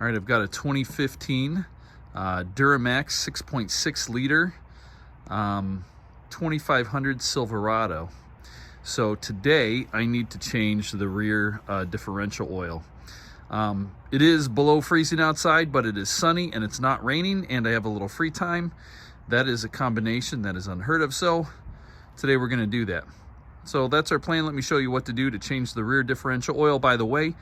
All right, I've got a 2015 Duramax 6.6 liter 2500 Silverado. So today I need to change the rear differential oil. It is below freezing outside, but it is sunny and it's not raining, and I have a little free time. That is a combination that is unheard of. So today we're going to do that. So that's our plan. Let me show you what to do to change the rear differential oil. By the way,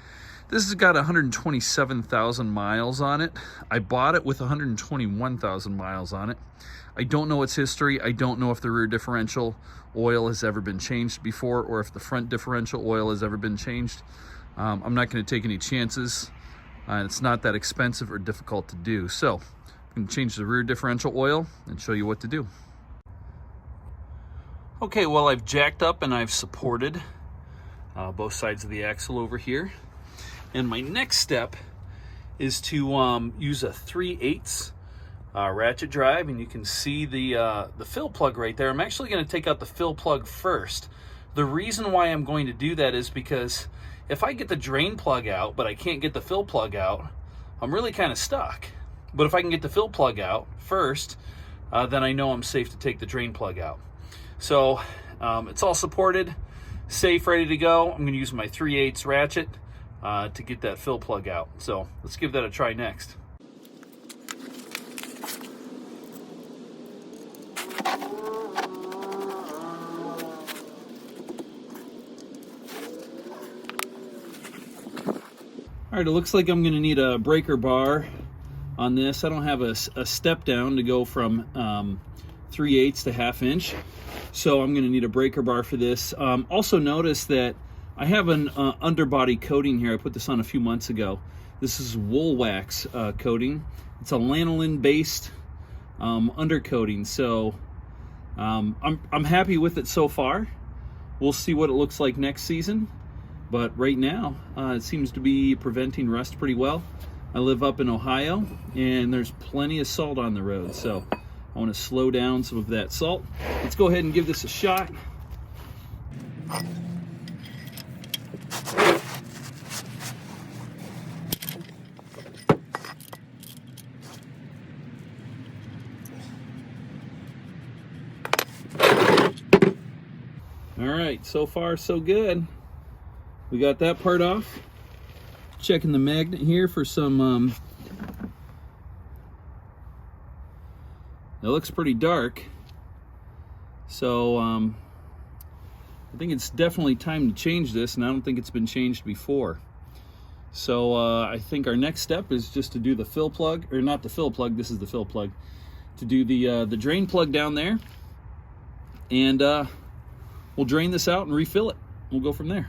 this has got 127,000 miles on it. I bought it with 121,000 miles on it. I don't know its history. I don't know if the rear differential oil has ever been changed before, or if the front differential oil has ever been changed. I'm not going to take any chances. It's not that expensive or difficult to do. So I'm going to change the rear differential oil and show you what to do. Okay, well, I've jacked up and I've supported both sides of the axle over here. And my next step is to use a 3/8 ratchet drive, and you can see the fill plug right there. I'm actually going to take out the fill plug first. The reason why I'm going to do that is because if I get the drain plug out, but I can't get the fill plug out, I'm really kind of stuck. But if I can get the fill plug out first, then I know I'm safe to take the drain plug out. So it's all supported, safe, ready to go. I'm going to use my 3/8 ratchet to get that fill plug out. So let's give that a try next. All right, it looks like I'm going to need a breaker bar on this. I don't have a step down to go from 3/8 to 1/2 inch. So I'm going to need a breaker bar for this. Also notice that I have an underbody coating here. I put this on a few months ago. This is wool wax coating. It's a lanolin based undercoating. So I'm happy with it so far. We'll see what it looks like next season. But right now, it seems to be preventing rust pretty well. I live up in Ohio, and there's plenty of salt on the road. So I want to slow down some of that salt. Let's go ahead and give this a shot. All right, so far so good. We got that part off. Checking the magnet here for some, it looks pretty dark. So I think it's definitely time to change this, and I don't think it's been changed before. So I think our next step is just to do the fill plug, or not the fill plug, this is the fill plug, to do the drain plug down there, and we'll drain this out and refill it. We'll go from there.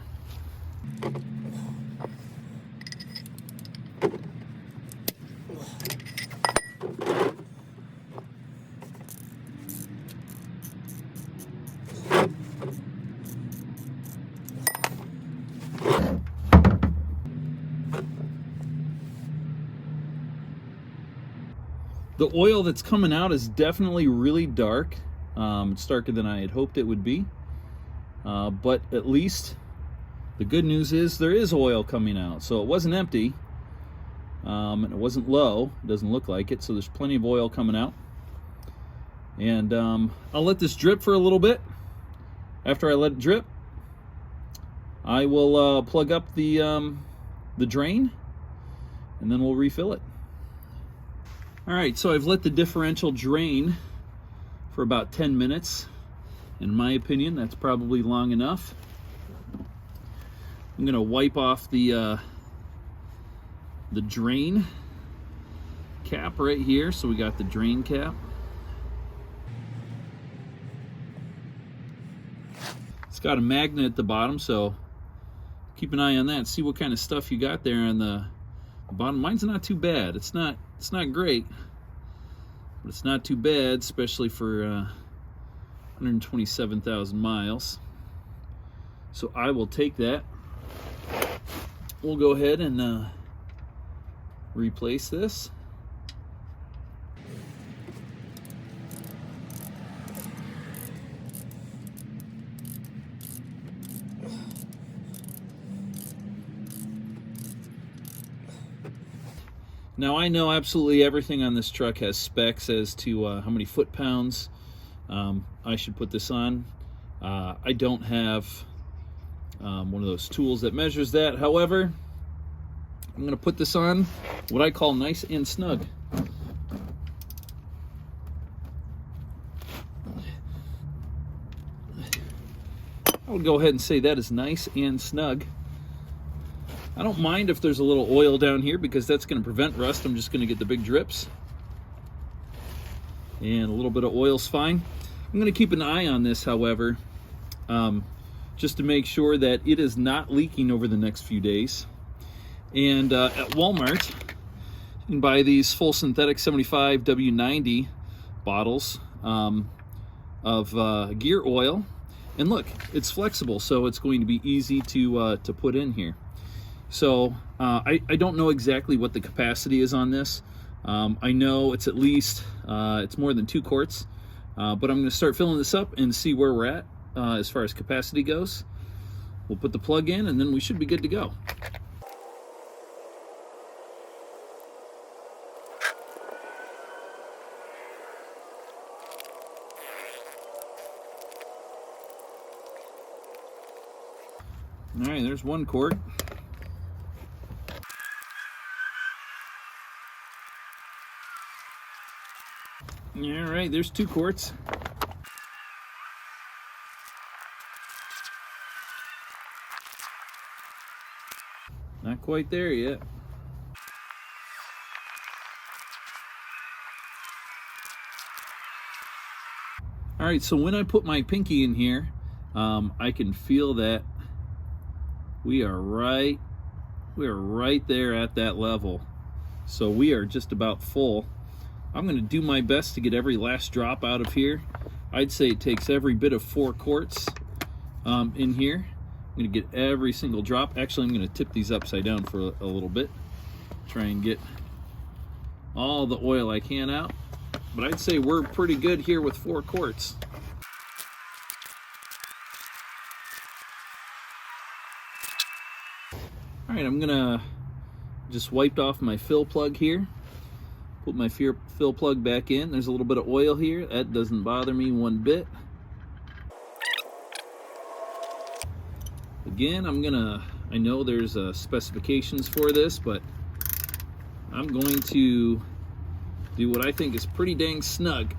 The oil that's coming out is definitely really dark. It's darker than I had hoped it would be. But at least the good news is there is oil coming out. So it wasn't empty, and it wasn't low. It doesn't look like it. So there's plenty of oil coming out. And I'll let this drip for a little bit. After I let it drip, I will plug up the drain, and then we'll refill it. All right, so I've let the differential drain for about 10 minutes. In my opinion, that's probably long enough. I'm gonna wipe off the drain cap right here. So we got the drain cap. It's got a magnet at the bottom, so keep an eye on that. See what kind of stuff you got there on the bottom. Mine's not too bad. It's not great, but it's not too bad, especially for 127,000 miles. So I will take that. We'll go ahead and replace this. Now I know absolutely everything on this truck has specs as to how many foot-pounds I should put this on. I don't have one of those tools that measures that. However, I'm going to put this on what I call nice and snug. I would go ahead and say that is nice and snug. I don't mind if there's a little oil down here because that's going to prevent rust. I'm just going to get the big drips. And a little bit of oil's fine. I'm going to keep an eye on this, however, just to make sure that it is not leaking over the next few days. And at Walmart, you can buy these full synthetic 75 W90 bottles of gear oil. And look, it's flexible, so it's going to be easy to put in here. So I don't know exactly what the capacity is on this. I know it's at least, it's more than 2 quarts, but I'm going to start filling this up and see where we're at as far as capacity goes. We'll put the plug in and then we should be good to go. All right, there's 1 quart. All right, there's 2 quarts. Not quite there yet. All right, so when I put my pinky in here, I can feel that we are right there at that level. So we are just about full. I'm going to do my best to get every last drop out of here. I'd say it takes every bit of 4 quarts in here. I'm going to get every single drop. Actually, I'm going to tip these upside down for a little bit. Try and get all the oil I can out. But I'd say we're pretty good here with 4 quarts. All right, I'm going to just wiped off my fill plug here. Put my fill plug back in. There's a little bit of oil here. That doesn't bother me one bit. Again, I know there's specifications for this, but I'm going to do what I think is pretty dang snug.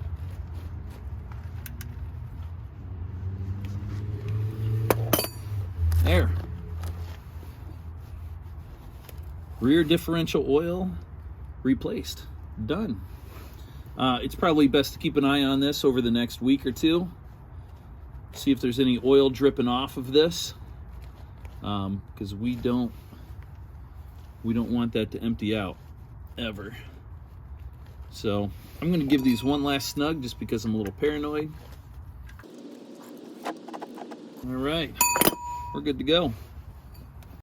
There. Rear differential oil replaced. Done. It's probably best to keep an eye on this over the next week or two. See if there's any oil dripping off of this, because we don't want that to empty out ever. So I'm going to give these one last snug just because I'm a little paranoid. All right, we're good to go.